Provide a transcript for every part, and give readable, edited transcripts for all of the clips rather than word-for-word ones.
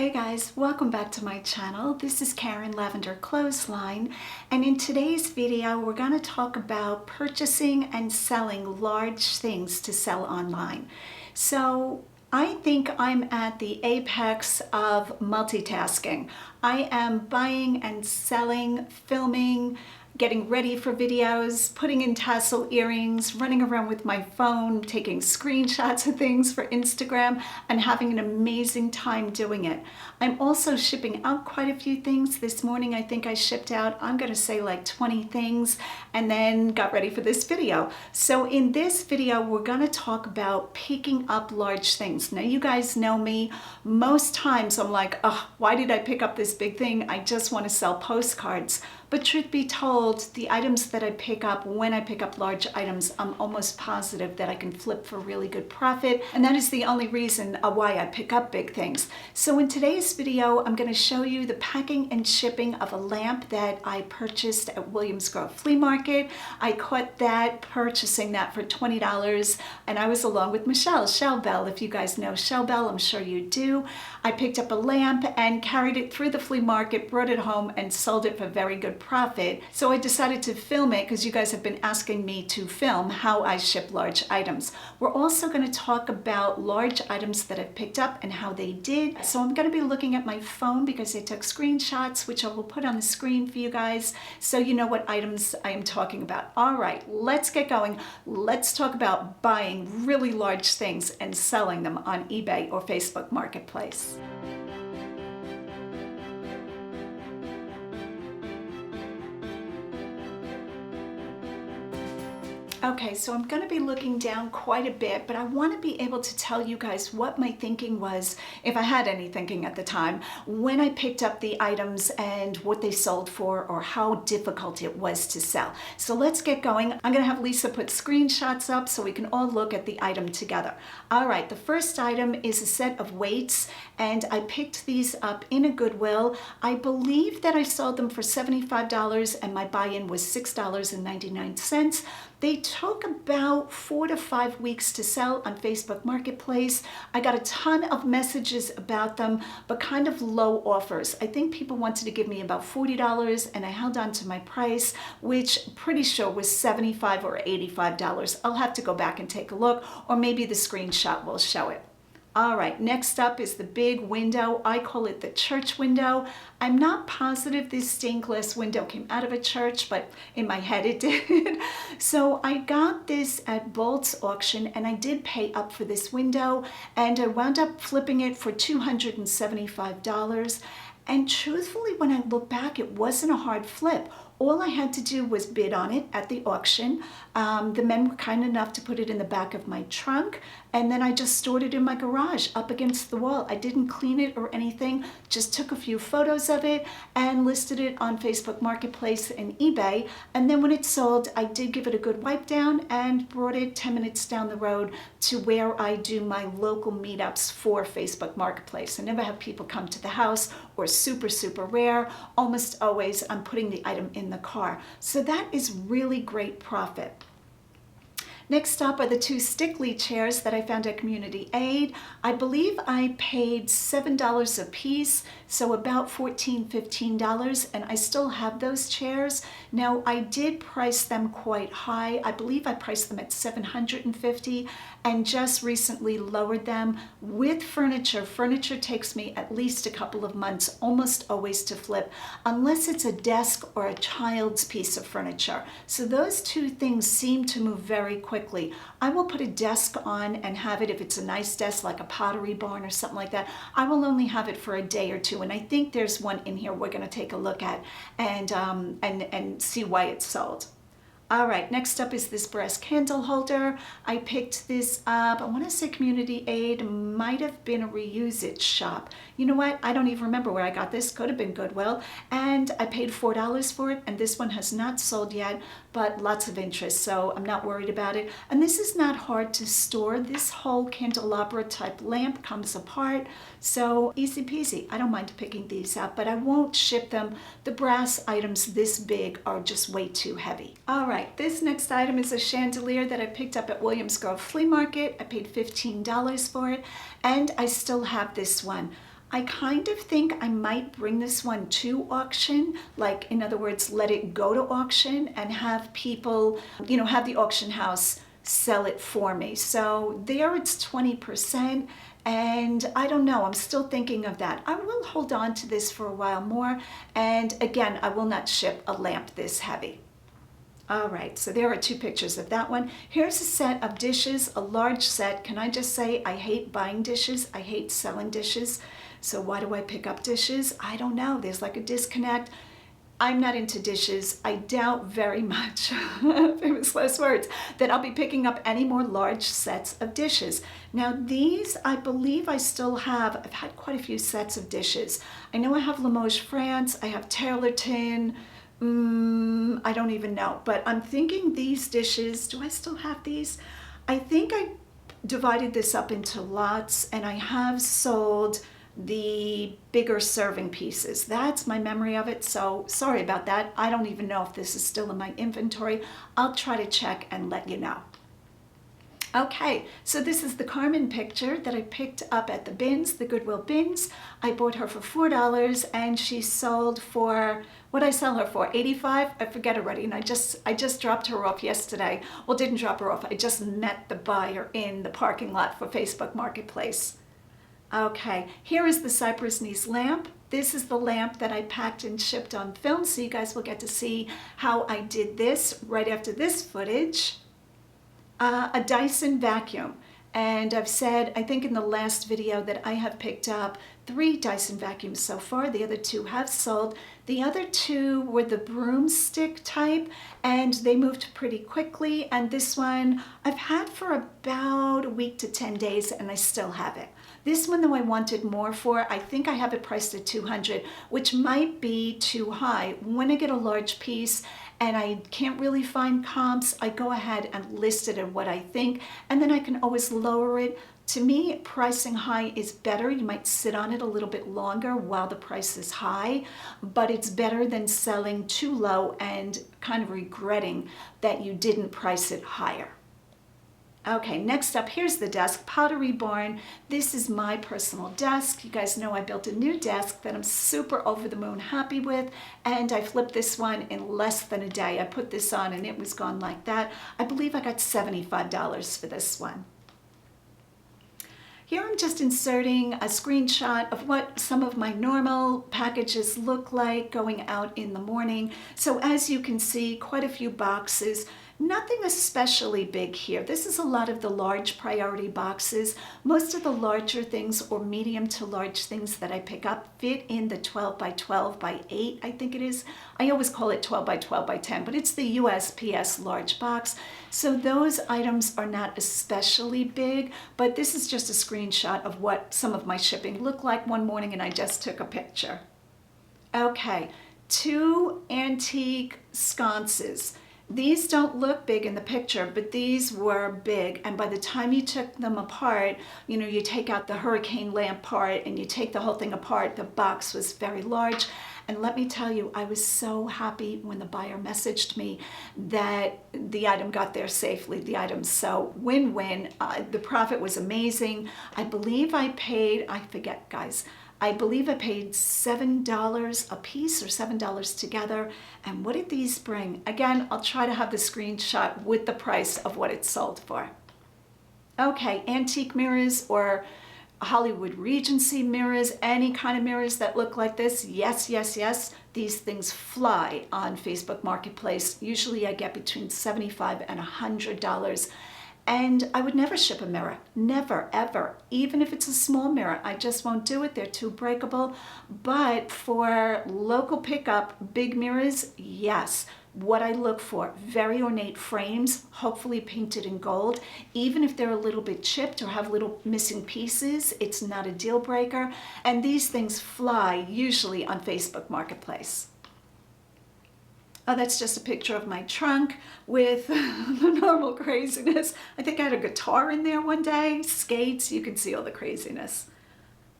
Hey guys, welcome back to my channel. This is Karen Lavender Clothesline, and in today's video we're going to talk about purchasing and selling large things to sell online. So I think I'm at the apex of multitasking. I am buying and selling, filming, getting ready for videos, putting in tassel earrings, running around with my phone, taking screenshots of things for Instagram, and having an amazing time doing it. I'm also shipping out quite a few things. This morning I think I shipped out, I'm gonna say like 20 things, and then got ready for this video. So in this video, we're gonna talk about picking up large things. Now you guys know me, most times I'm like, oh, why did I pick up this big thing? I just wanna sell postcards. But truth be told, the items that I pick up, when I pick up large items, I'm almost positive that I can flip for really good profit. And that is the only reason why I pick up big things. So in today's video, I'm gonna show you the packing and shipping of a lamp that I purchased at Williams Grove Flea Market. I caught that, purchasing that for $20, and I was along with Michelle, Shell Bell. If you guys know Shell Bell, I'm sure you do. I picked up a lamp and carried it through the flea market, brought it home, and sold it for very good profit. So I decided to film it because you guys have been asking me to film how I ship large items. We're also going to talk about large items that I've picked up and how they did. So I'm going to be looking at my phone because I took screenshots, which I will put on the screen for you guys so you know what items I am talking about. All right, let's get going. Let's talk about buying really large things and selling them on eBay or Facebook Marketplace. Okay, so I'm going to be looking down quite a bit, but I want to be able to tell you guys what my thinking was, if I had any thinking at the time, when I picked up the items and what they sold for or how difficult it was to sell. So let's get going. I'm going to have Lisa put screenshots up so we can all look at the item together. All right, the first item is a set of weights, and I picked these up in a Goodwill. I believe that I sold them for $75 and my buy-in was $6.99. They took about 4 to 5 weeks to sell on Facebook Marketplace. I got a ton of messages about them, but kind of low offers. I think people wanted to give me about $40 and I held on to my price, which pretty sure was $75 or $85. I'll have to go back and take a look, or maybe the screenshot will show it. All right, next up is the big window. I call it the church window. I'm not positive this stained glass window came out of a church, but in my head it did. So I got this at Bolt's auction and I did pay up for this window, and I wound up flipping it for $275. And truthfully, when I look back, it wasn't a hard flip. All I had to do was bid on it at the auction. The men were kind enough to put it in the back of my trunk, and then I just stored it in my garage up against the wall. I didn't clean it or anything, just took a few photos of it and listed it on Facebook Marketplace and eBay. And then when it sold, I did give it a good wipe down and brought it 10 minutes down the road to where I do my local meetups for Facebook Marketplace. I never have people come to the house, or super, super rare. Almost always I'm putting the item in the car. So that is really great profit. Next up are the two Stickley chairs that I found at Community Aid. I believe I paid $7 a piece, so about $14, $15, and I still have those chairs. Now, I did price them quite high. I believe I priced them at $750 and just recently lowered them. With furniture, furniture takes me at least a couple of months, almost always to flip, unless it's a desk or a child's piece of furniture. So those two things seem to move very quickly. I will put a desk on and have it, if it's a nice desk like a Pottery Barn or something like that, I will only have it for a day or two. And I think there's one in here we're going to take a look at and see why it's sold. All right, next up is this brass candle holder. I picked this up, I want to say Community Aid, might have been a Reuse It shop. You know what? I don't even remember where I got this. Could have been Goodwill. And I paid $4 for it, and this one has not sold yet, but lots of interest, so I'm not worried about it. And this is not hard to store. This whole candelabra type lamp comes apart, so easy peasy. I don't mind picking these up, but I won't ship them. The brass items this big are just way too heavy. All right. This next item is a chandelier that I picked up at Williams Grove Flea Market. I paid $15 for it, and I still have this one. I kind of think I might bring this one to auction, like in other words, let it go to auction and have people, you know, have the auction house sell it for me. So there it's 20%, and I don't know, I'm still thinking of that. I will hold on to this for a while more, and again, I will not ship a lamp this heavy. All right, so there are 2 pictures of that one. Here's a set of dishes, a large set. Can I just say I hate buying dishes, I hate selling dishes. So why do I pick up dishes? I don't know, there's like a disconnect. I'm not into dishes. I doubt very much, famous last words, that I'll be picking up any more large sets of dishes. Now these, I believe I still have, I've had quite a few sets of dishes. I know I have Limoges, France, I have Taylorton, I don't even know, but I'm thinking these dishes, do I still have these? I think I divided this up into lots, and I have sold the bigger serving pieces. That's my memory of it, so sorry about that. I don't even know if this is still in my inventory. I'll try to check and let you know. Okay, so this is the Carmen picture that I picked up at the bins, the Goodwill bins. I bought her for $4 and she sold for, what did I sell her for, 85? I forget already, and I just dropped her off yesterday. Well, didn't drop her off, I just met the buyer in the parking lot for Facebook Marketplace. Okay, here is the Cypress Nice lamp. This is the lamp that I packed and shipped on film, so you guys will get to see how I did this right after this footage. A Dyson vacuum. And I've said, I think in the last video, that I have picked up 3 Dyson vacuums so far. The other 2 have sold. The other 2 were the broomstick type, and they moved pretty quickly. And this one I've had for about a week to 10 days, and I still have it. This one, though, I wanted more for. I think I have it priced at $200, which might be too high. When I get a large piece and I can't really find comps, I go ahead and list it at what I think, and then I can always lower it. To me, pricing high is better. You might sit on it a little bit longer while the price is high, but it's better than selling too low and kind of regretting that you didn't price it higher. Okay, next up, here's the desk, Pottery Barn. This is my personal desk. You guys know I built a new desk that I'm super over the moon happy with, and I flipped this one in less than a day. I put this on and it was gone like that. I believe I got $75 for this one. Here I'm just inserting a screenshot of what some of my normal packages look like going out in the morning. So as you can see, quite a few boxes. Nothing especially big here. This is a lot of the large priority boxes. Most of the larger things or medium to large things that I pick up fit in the 12 by 12 by 8, I think it is. I always call it 12 by 12 by 10, but it's the USPS large box. So those items are not especially big, but this is just a screenshot of what some of my shipping looked like one morning, and I just took a picture. Okay, 2 antique sconces. These don't look big in the picture, but these were big. And by the time you took them apart, you know, you take out the hurricane lamp part and you take the whole thing apart, the box was very large. And let me tell you, I was so happy when the buyer messaged me that the item got there safely, the item. So win-win. The profit was amazing. I believe I paid, I forget, guys, I believe I paid $7 a piece or $7 together. And what did these bring? Again, I'll try to have the screenshot with the price of what it sold for. Okay, antique mirrors or Hollywood Regency mirrors, any kind of mirrors that look like this. Yes, yes, yes. These things fly on Facebook Marketplace. Usually I get between $75 and $100. And I would never ship a mirror, never, ever. Even if it's a small mirror, I just won't do it. They're too breakable. But for local pickup, big mirrors, yes. What I look for, very ornate frames, hopefully painted in gold. Even if they're a little bit chipped or have little missing pieces, it's not a deal breaker. And these things fly usually on Facebook Marketplace. Oh, that's just a picture of my trunk with the normal craziness. I think I had a guitar in there one day, skates, you can see all the craziness.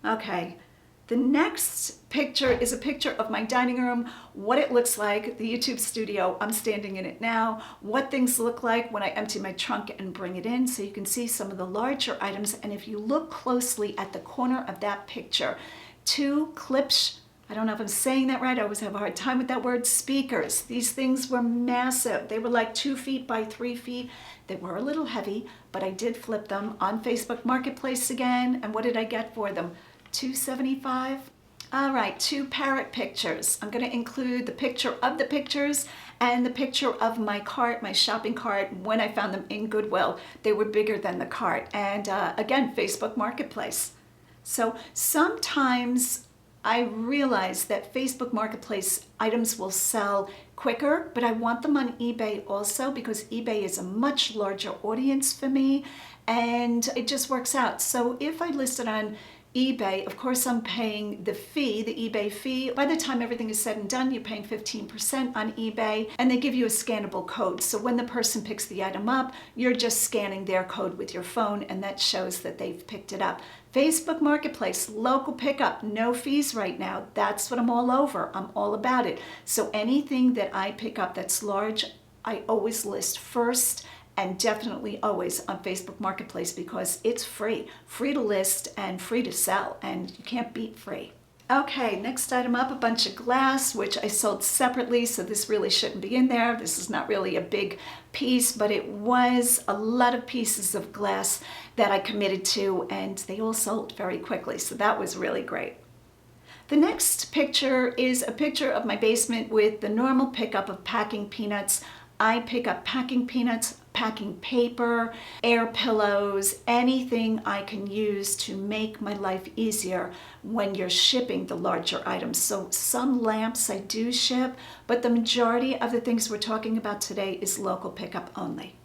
Okay, the next picture is a picture of my dining room, what it looks like, the YouTube studio, I'm standing in it now, what things look like when I empty my trunk and bring it in, so you can see some of the larger items. And if you look closely at the corner of that picture, 2 Klipsch, I don't know if I'm saying that right, I always have a hard time with that word, speakers. These things were massive. They were like 2 feet by 3 feet. They were a little heavy, but I did flip them on Facebook Marketplace again. And what did I get for them? $2.75. All right, 2 parrot pictures. I'm going to include the picture of the pictures and the picture of my cart, my shopping cart, when I found them in Goodwill. They were bigger than the cart. And again, Facebook Marketplace. So sometimes I realize that Facebook Marketplace items will sell quicker, but I want them on eBay also because eBay is a much larger audience for me and it just works out. So if I list it on eBay, of course I'm paying the fee, the eBay fee. By the time everything is said and done, you're paying 15% on eBay and they give you a scannable code. So when the person picks the item up, you're just scanning their code with your phone and that shows that they've picked it up. Facebook Marketplace, local pickup, no fees right now. That's what I'm all over. I'm all about it. So anything that I pick up that's large, I always list first. And definitely always on Facebook Marketplace because it's free to list and free to sell, and you can't beat free. Okay, next item up, a bunch of glass, which I sold separately, so this really shouldn't be in there. This is not really a big piece, but it was a lot of pieces of glass that I committed to, and they all sold very quickly, so that was really great. The next picture is a picture of my basement with the normal pickup of packing peanuts. I pick up packing peanuts, packing paper, air pillows, anything I can use to make my life easier when you're shipping the larger items. So some lamps I do ship, but the majority of the things we're talking about today is local pickup only.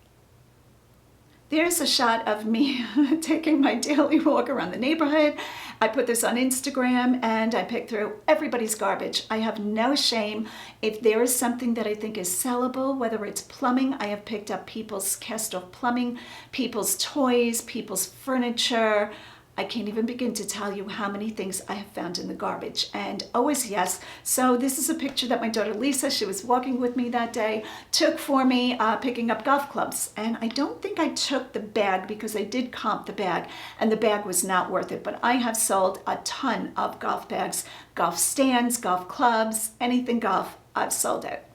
There's a shot of me taking my daily walk around the neighborhood. I put this on Instagram and I pick through everybody's garbage. I have no shame. If there is something that I think is sellable, whether it's plumbing, I have picked up people's cast-off plumbing, people's toys, people's furniture. I can't even begin to tell you how many things I have found in the garbage, and always yes. So this is a picture that my daughter Lisa, she was walking with me that day, took for me picking up golf clubs. And I don't think I took the bag because I did comp the bag and the bag was not worth it, but I have sold a ton of golf bags, golf stands, golf clubs, anything golf, I've sold it.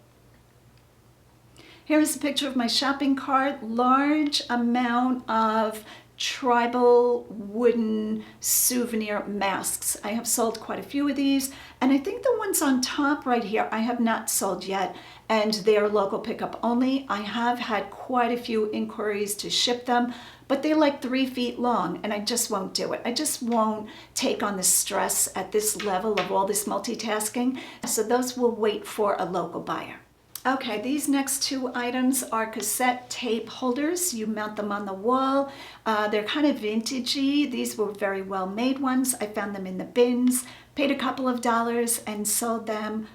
Here is a picture of my shopping cart, large amount of tribal wooden souvenir masks. I have sold quite a few of these, and I think the ones on top right here I have not sold yet, and they're local pickup only. I have had quite a few inquiries to ship them, but they're like 3 feet long and I just won't do it. I just won't take on the stress at this level of all this multitasking, so those will wait for a local buyer. Okay, these next 2 items are cassette tape holders. You mount them on the wall. They're kind of vintagey. These were very well made ones. I found them in the bins, paid a couple of dollars and sold them.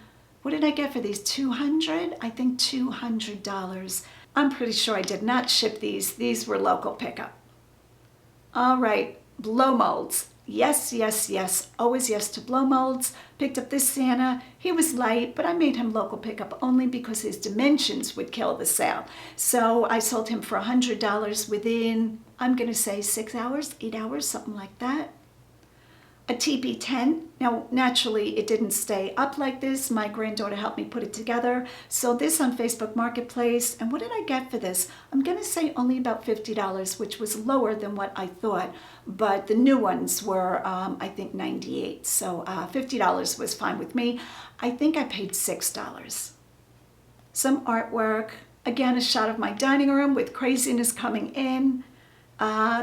What did I get for these? $200? I think $200. I'm pretty sure I did not ship these. These were local pickup. All right, blow molds. Yes, yes, yes, always yes to blow molds. Picked up this Santa. He was light, but I made him local pickup only because his dimensions would kill the sale. So I sold him for $100 within, I'm going to say 6 hours, 8 hours, something like that. A teepee tent. Now, naturally, it didn't stay up like this. My granddaughter helped me put it together. Sold this on Facebook Marketplace. And what did I get for this? I'm going to say only about $50, which was lower than what I thought. But the new ones were, I think, $98. So $50 was fine with me. I think I paid $6. Some artwork. Again, a shot of my dining room with craziness coming in.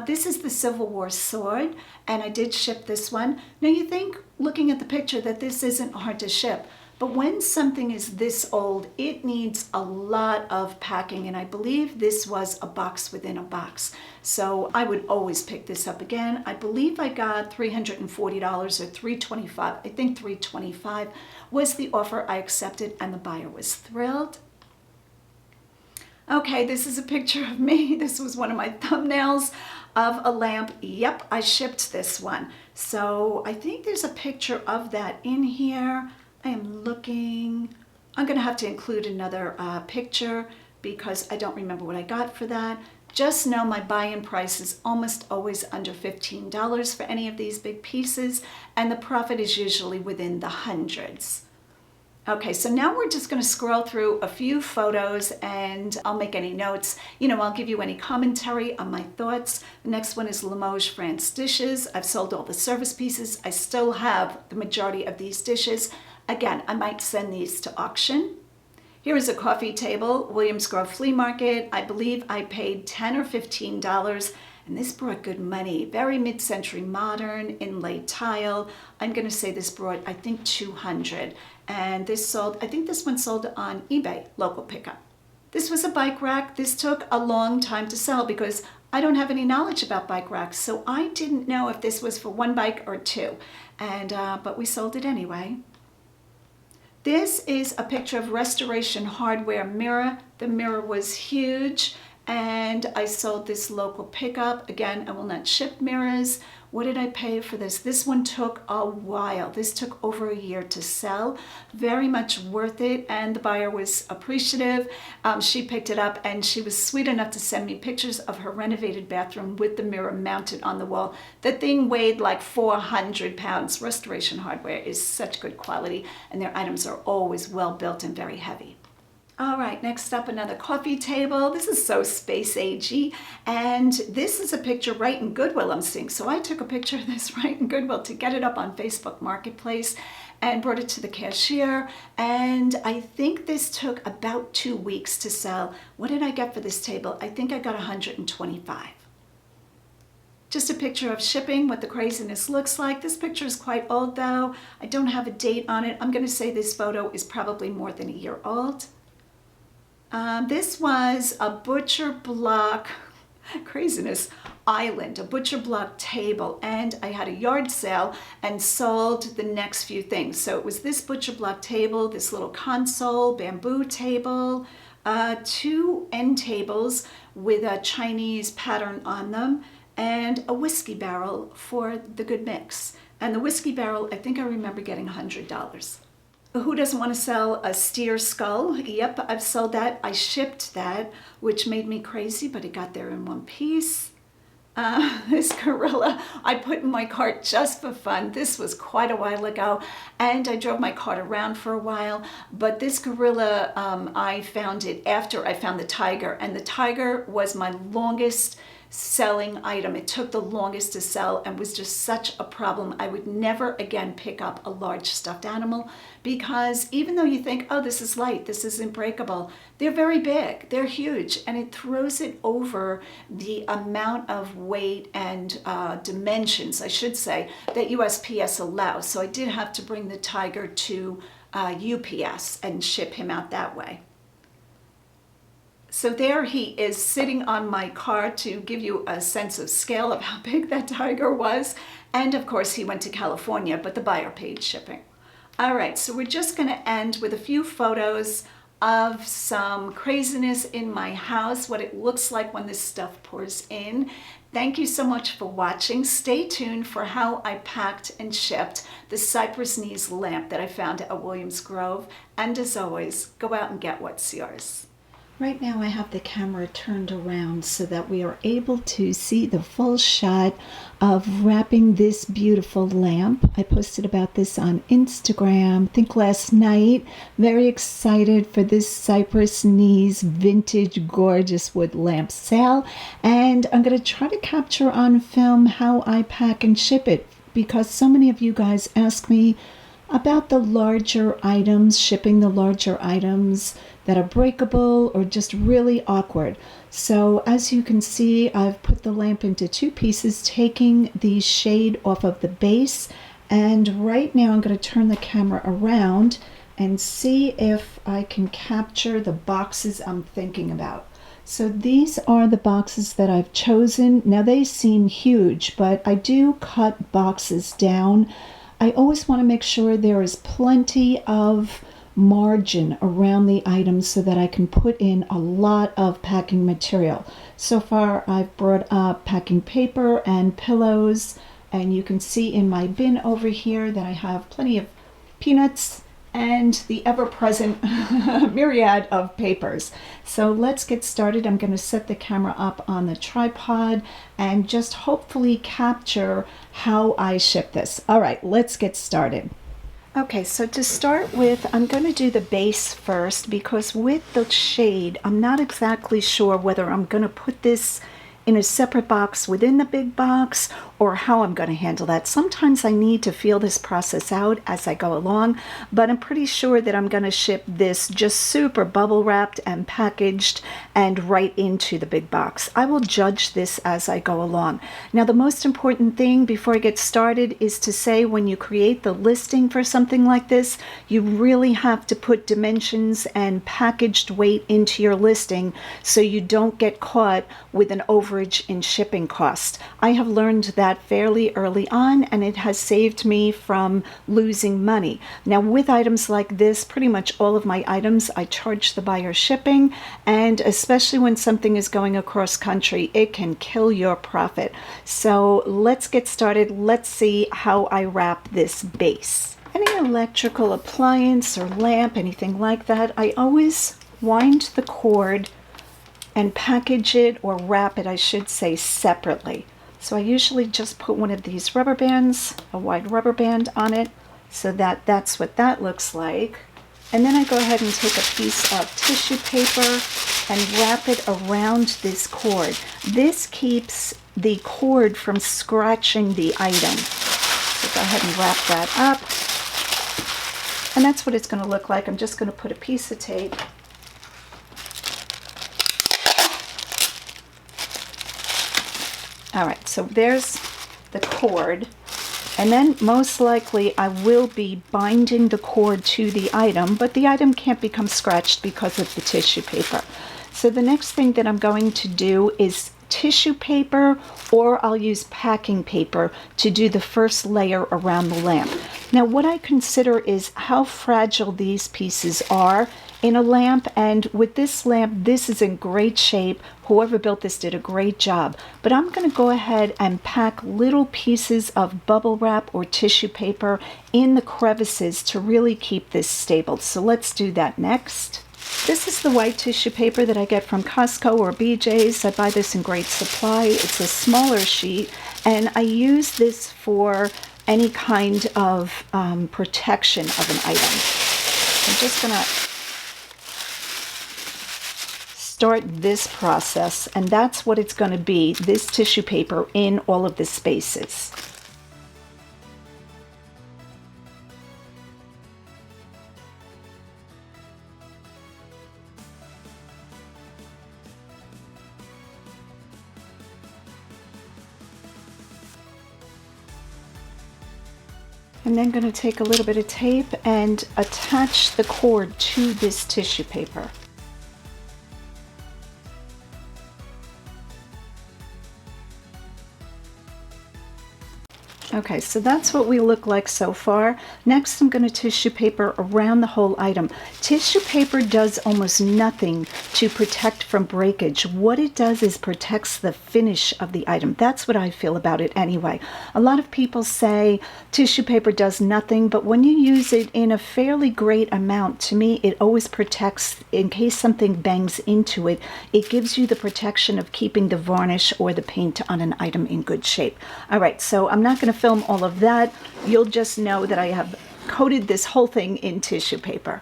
This is the Civil War sword, and I did ship this one. Now you think, looking at the picture, that this isn't hard to ship, but when something is this old, it needs a lot of packing, and I believe this was a box within a box. So I would always pick this up again. I believe I got $340 or $325. I think $325 was the offer I accepted, and the buyer was thrilled. Okay, this is a picture of me. This was one of my thumbnails of a lamp. Yep, I shipped this one. So I think there's a picture of that in here. I am looking. I'm going to have to include another picture because I don't remember what I got for that. Just know my buy-in price is almost always under $15 for any of these big pieces, and the profit is usually within the hundreds. Okay, so now we're just going to scroll through a few photos and I'll make any notes. I'll give you any commentary on my thoughts. The next one is Limoges France dishes. I've sold all the service pieces. I still have the majority of these dishes. Again, I might send these to auction. Here is a coffee table, Williams Grove Flea Market. I believe I paid $10 or $15. And this brought good money. Very mid-century modern, inlaid tile. I'm going to say this brought, I think, $200. And this sold, I think this one sold on eBay, local pickup. This was a bike rack. This took a long time to sell because I don't have any knowledge about bike racks. So I didn't know if this was for one bike or two. But we sold it anyway. This is a picture of Restoration Hardware mirror. The mirror was huge. And I sold this local pickup. Again, I will not ship mirrors. What did I pay for this? This one took a while. This took over a year to sell. Very much worth it, and the buyer was appreciative. She picked it up and she was sweet enough to send me pictures of her renovated bathroom with the mirror mounted on the wall. The thing weighed like 400 pounds. Restoration Hardware is such good quality, and their items are always well built and very heavy. All right, next up, another coffee table. This is so space agey, and this is a picture right in Goodwill I'm seeing. So I took a picture of this right in Goodwill to get it up on Facebook Marketplace and brought it to the cashier, and I think this took about 2 weeks to sell. What did I get for this table? I think I got $125. Just a picture of shipping, what the craziness looks like. This picture is quite old though. I don't have a date on it. I'm going to say this photo is probably more than a year old. This was a butcher block, craziness, island, a butcher block table, and I had a yard sale and sold the next few things. So it was this butcher block table, this little console, bamboo table, 2 end tables with a Chinese pattern on them, and a whiskey barrel for the good mix. And the whiskey barrel, I think I remember getting $100. Who doesn't want to sell a steer skull? Yep, I've sold that. I shipped that, which made me crazy, but it got there in one piece. This gorilla I put in my cart just for fun. This was quite a while ago, and I drove my cart around for a while. But this gorilla, I found it after I found the tiger, and the tiger was my longest selling item. It took the longest to sell and was just such a problem. I would never again pick up a large stuffed animal, because even though you think, oh, this is light, this isn't breakable, they're very big, they're huge, and it throws it over the amount of weight and dimensions, I should say, that USPS allows. So I did have to bring the tiger to UPS and ship him out that way. So there he is sitting on my car to give you a sense of scale of how big that tiger was. And of course he went to California, but the buyer paid shipping. All right, so we're just gonna end with a few photos of some craziness in my house, what it looks like when this stuff pours in. Thank you so much for watching. Stay tuned for how I packed and shipped the cypress knees lamp that I found at Williams Grove. And as always, go out and get what's yours. Right now I have the camera turned around so that we are able to see the full shot of wrapping this beautiful lamp. I posted about this on Instagram, I think last night. Very excited for this cypress knees vintage gorgeous wood lamp sale. And I'm going to try to capture on film how I pack and ship it, because so many of you guys ask me about the larger items, shipping the larger items that are breakable or just really awkward. So as you can see, I've put the lamp into 2 pieces, taking the shade off of the base. And right now I'm going to turn the camera around and see if I can capture the boxes I'm thinking about. So these are the boxes that I've chosen. Now they seem huge, but I do cut boxes down. I always want to make sure there is plenty of margin around the items so that I can put in a lot of packing material. So far I've brought up packing paper and pillows, and you can see in my bin over here that I have plenty of peanuts and the ever-present myriad of papers. So let's get started. I'm going to set the camera up on the tripod and just hopefully capture how I ship this. All right, let's get started. Okay, so to start with, I'm going to do the base first because with the shade, I'm not exactly sure whether I'm going to put this in a separate box within the big box or how I'm going to handle that. Sometimes I need to feel this process out as I go along, but I'm pretty sure that I'm going to ship this just super bubble wrapped and packaged and right into the big box. I will judge this as I go along. Now, the most important thing before I get started is to say when you create the listing for something like this, you really have to put dimensions and packaged weight into your listing so you don't get caught with an overage in shipping cost. I have learned that fairly early on, and it has saved me from losing money. Now, with items like this, pretty much all of my items, I charge the buyer shipping, and especially when something is going across country, it can kill your profit. So let's get started. Let's see how I wrap this base. Any electrical appliance or lamp, anything like that, I always wind the cord and package it, or wrap it, I should say, separately. So I usually just put one of these rubber bands, a wide rubber band on it, so that's what that looks like. And then I go ahead and take a piece of tissue paper and wrap it around this cord. This keeps the cord from scratching the item. So go ahead and wrap that up. And that's what it's going to look like. I'm just going to put a piece of tape . All right, so there's the cord, and then most likely I will be binding the cord to the item, but the item can't become scratched because of the tissue paper. So the next thing that I'm going to do is tissue paper, or I'll use packing paper to do the first layer around the lamp. Now, what I consider is how fragile these pieces are in a lamp, and with this lamp, this is in great shape. Whoever built this did a great job. But I'm going to go ahead and pack little pieces of bubble wrap or tissue paper in the crevices to really keep this stable. So let's do that next. This is the white tissue paper that I get from Costco or BJ's. I buy this in great supply. It's a smaller sheet, and I use this for any kind of protection of an item. I'm just going to start this process, and that's what it's going to be, this tissue paper in all of the spaces. I'm then going to take a little bit of tape and attach the cord to this tissue paper. Okay, so that's what we look like so far. Next, I'm going to tissue paper around the whole item. Tissue paper does almost nothing to protect from breakage. What it does is protects the finish of the item. That's what I feel about it anyway. A lot of people say tissue paper does nothing, but when you use it in a fairly great amount, to me, it always protects in case something bangs into it. It gives you the protection of keeping the varnish or the paint on an item in good shape. All right, so I'm not going to film all of that. You'll just know that I have coated this whole thing in tissue paper.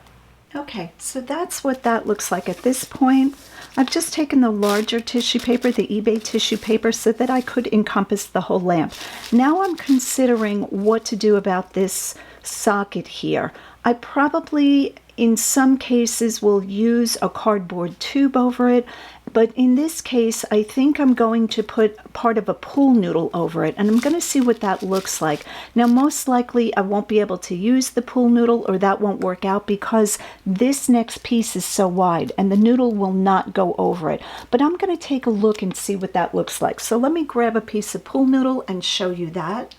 Okay, so that's what that looks like at this point. I've just taken the larger tissue paper, the eBay tissue paper, so that I could encompass the whole lamp. Now I'm considering what to do about this socket here. I probably, in some cases, will use a cardboard tube over it, but in this case, I think I'm going to put part of a pool noodle over it, and I'm going to see what that looks like. Now, most likely, I won't be able to use the pool noodle, or that won't work out because this next piece is so wide, and the noodle will not go over it. But I'm going to take a look and see what that looks like. So let me grab a piece of pool noodle and show you that.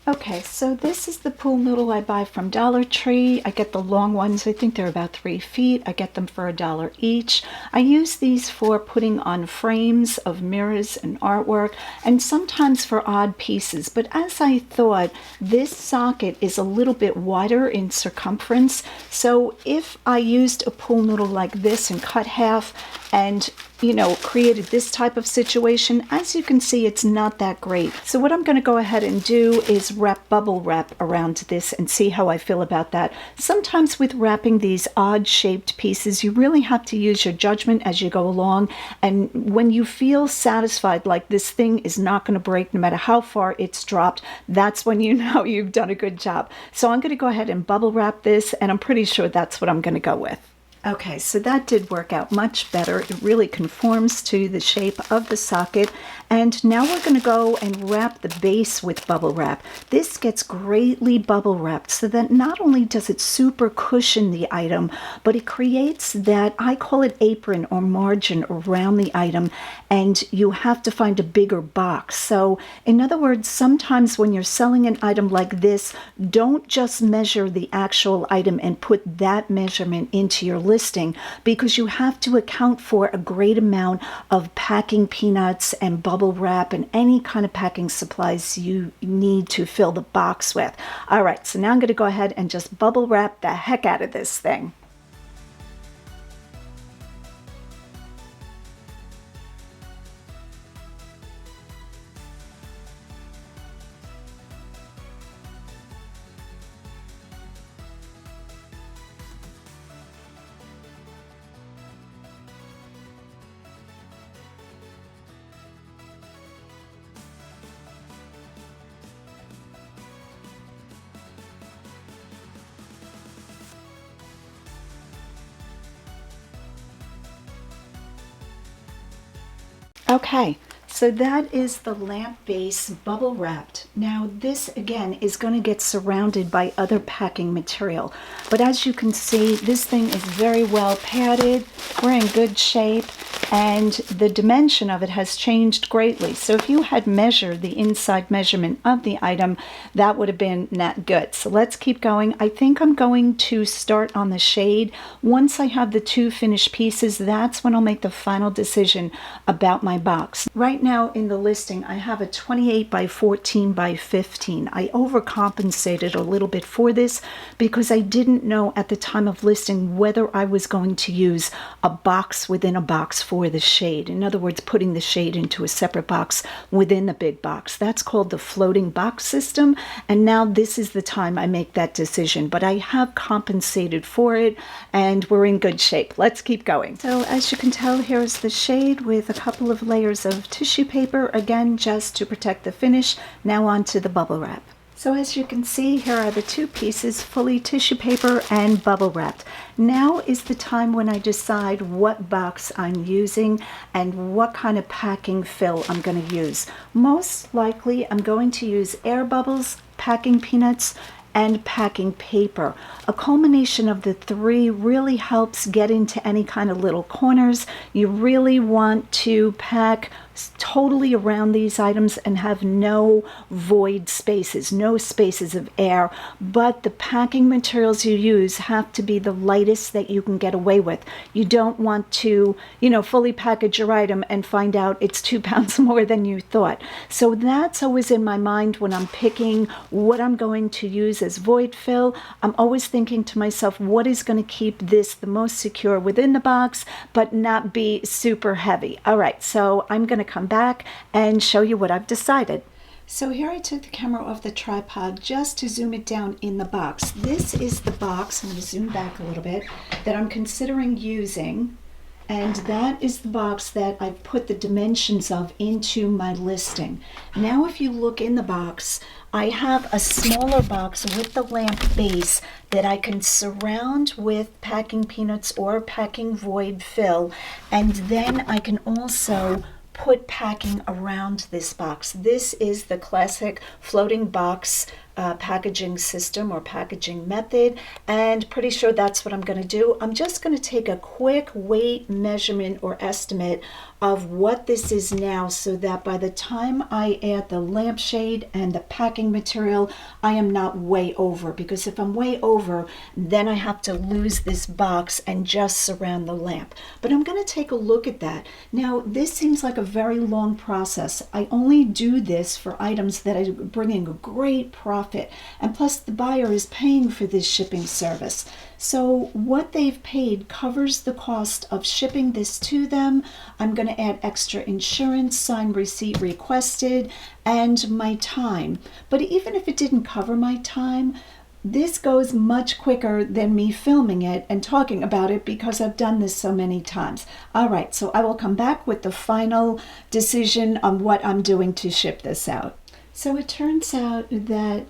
Okay, so this is the pool noodle I buy from Dollar Tree. I get the long ones. I think they're about 3 feet. I get them for $1 each. I use these for putting on frames of mirrors and artwork, and sometimes for odd pieces. But as I thought, this socket is a little bit wider in circumference. So if I used a pool noodle like this and cut half and created this type of situation, as you can see, it's not that great. So what I'm going to go ahead and do is wrap bubble wrap around this and see how I feel about that. Sometimes with wrapping these odd shaped pieces, you really have to use your judgment as you go along. And when you feel satisfied, like this thing is not going to break no matter how far it's dropped, that's when you know you've done a good job. So I'm going to go ahead and bubble wrap this, and I'm pretty sure that's what I'm going to go with. Okay, so that did work out much better. It really conforms to the shape of the socket. And now we're going to go and wrap the base with bubble wrap. This gets greatly bubble wrapped so that not only does it super cushion the item, but it creates that, I call it apron or margin around the item, and you have to find a bigger box. So in other words, sometimes when you're selling an item like this, don't just measure the actual item and put that measurement into your listing, because you have to account for a great amount of packing peanuts and bubble wrap and any kind of packing supplies you need to fill the box with. All right, so now I'm going to go ahead and just bubble wrap the heck out of this thing. Okay, so that is the lamp base bubble wrapped. Now this again is going to get surrounded by other packing material, but as you can see, this thing is very well padded. We're in good shape, and the dimension of it has changed greatly. So if you had measured the inside measurement of the item, that would have been not good. So let's keep going. I think I'm going to start on the shade. Once I have the 2 finished pieces, that's when I'll make the final decision about my box. Right now in the listing, I have a 28 by 14 by 15. I overcompensated a little bit for this because I didn't know at the time of listing whether I was going to use a box within a box for the shade. In other words, putting the shade into a separate box within the big box. That's called the floating box system. And now this is the time I make that decision. But I have compensated for it, and we're in good shape. Let's keep going. So as you can tell, here's the shade with a couple of layers of tissue paper, again, just to protect the finish. Now on to the bubble wrap. So as you can see, here are the 2 pieces, fully tissue paper and bubble wrapped. Now is the time when I decide what box I'm using and what kind of packing fill I'm going to use. Most likely I'm going to use air bubbles, packing peanuts, and packing paper. A culmination of the 3 really helps get into any kind of little corners. You really want to pack totally around these items and have no void spaces, no spaces of air, but the packing materials you use have to be the lightest that you can get away with. You don't want to, fully package your item and find out it's 2 pounds more than you thought. So that's always in my mind when I'm picking what I'm going to use as void fill. I'm always thinking to myself, what is going to keep this the most secure within the box, but not be super heavy. All right, so I'm going to come back and show you what I've decided. So here I took the camera off the tripod just to zoom it down in the box. This is the box, I'm going to zoom back a little bit, that I'm considering using, and that is the box that I've put the dimensions of into my listing. Now if you look in the box, I have a smaller box with the lamp base that I can surround with packing peanuts or packing void fill, and then I can also put packing around this box. This is the classic floating box packaging system or packaging method, and pretty sure that's what I'm going to do. I'm just going to take a quick weight measurement or estimate of what this is now, so that by the time I add the lampshade and the packing material, I am not way over, because if I'm way over, then I have to lose this box and just surround the lamp. But I'm going to take a look at that. Now, this seems like a very long process. I only do this for items that are bringing a great profit, and plus the buyer is paying for this shipping service. So what they've paid covers the cost of shipping this to them. I'm going to add extra insurance, sign receipt requested, and my time. But even if it didn't cover my time, this goes much quicker than me filming it and talking about it, because I've done this so many times. All right, so I will come back with the final decision on what I'm doing to ship this out. So it turns out that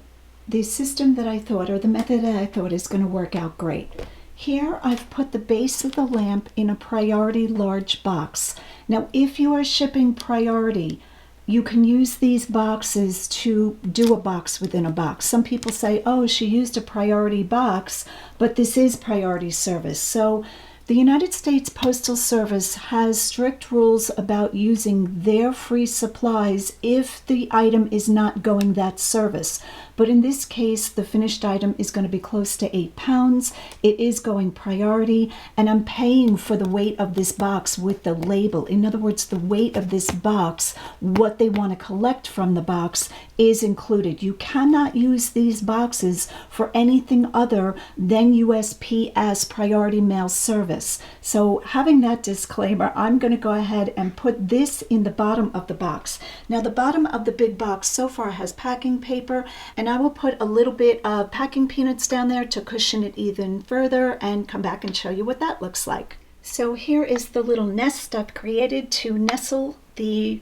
the system that I thought, or the method that I thought, is going to work out great. Here I've put the base of the lamp in a priority large box. Now, if you are shipping priority, you can use these boxes to do a box within a box. Some people say, oh, she used a priority box, but this is priority service. So the United States Postal Service has strict rules about using their free supplies if the item is not going that service. But in this case, the finished item is going to be close to 8 pounds. It is going priority, and I'm paying for the weight of this box with the label. In other words, the weight of this box, what they want to collect from the box, is included. You cannot use these boxes for anything other than USPS priority mail service. So having that disclaimer, I'm going to go ahead and put this in the bottom of the box. Now, the bottom of the big box so far has packing paper, and I will put a little bit of packing peanuts down there to cushion it even further, and come back and show you what that looks like. So here is the little nest I've created to nestle the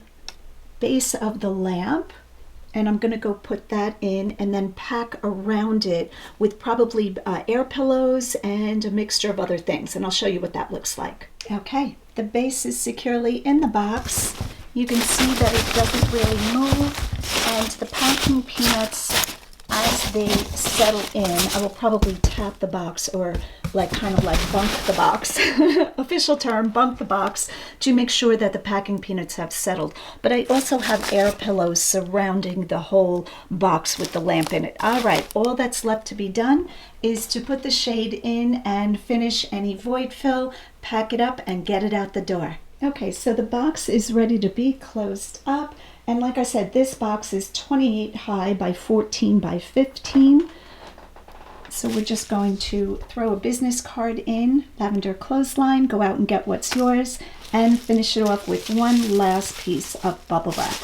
base of the lamp. And I'm going to go put that in and then pack around it with probably air pillows and a mixture of other things. And I'll show you what that looks like. Okay, the base is securely in the box. You can see that it doesn't really move. And the packing peanuts, as they settle in, I will probably tap the box, or kind of like bunk the box, official term, bunk the box, to make sure that the packing peanuts have settled. But I also have air pillows surrounding the whole box with the lamp in it. All right, all that's left to be done is to put the shade in and finish any void fill, pack it up, and get it out the door. Okay, so the box is ready to be closed up. And like I said, this box is 28 high by 14 by 15. So we're just going to throw a business card in, Lavender Clothesline, go out and get what's yours, and finish it off with one last piece of bubble wrap.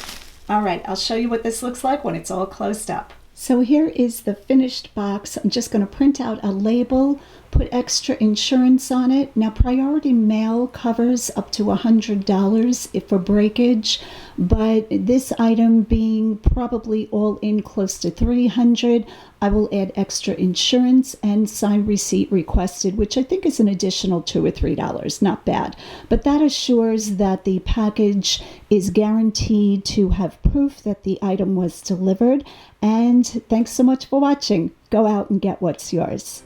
All right, I'll show you what this looks like when it's all closed up. So here is the finished box. I'm just going to print out a label, put extra insurance on it. Now, priority mail covers up to $100 if for breakage, but this item being probably all in close to $300, I will add extra insurance and sign receipt requested, which I think is an additional $2 or $3. Not bad. But that assures that the package is guaranteed to have proof that the item was delivered. And thanks so much for watching. Go out and get what's yours.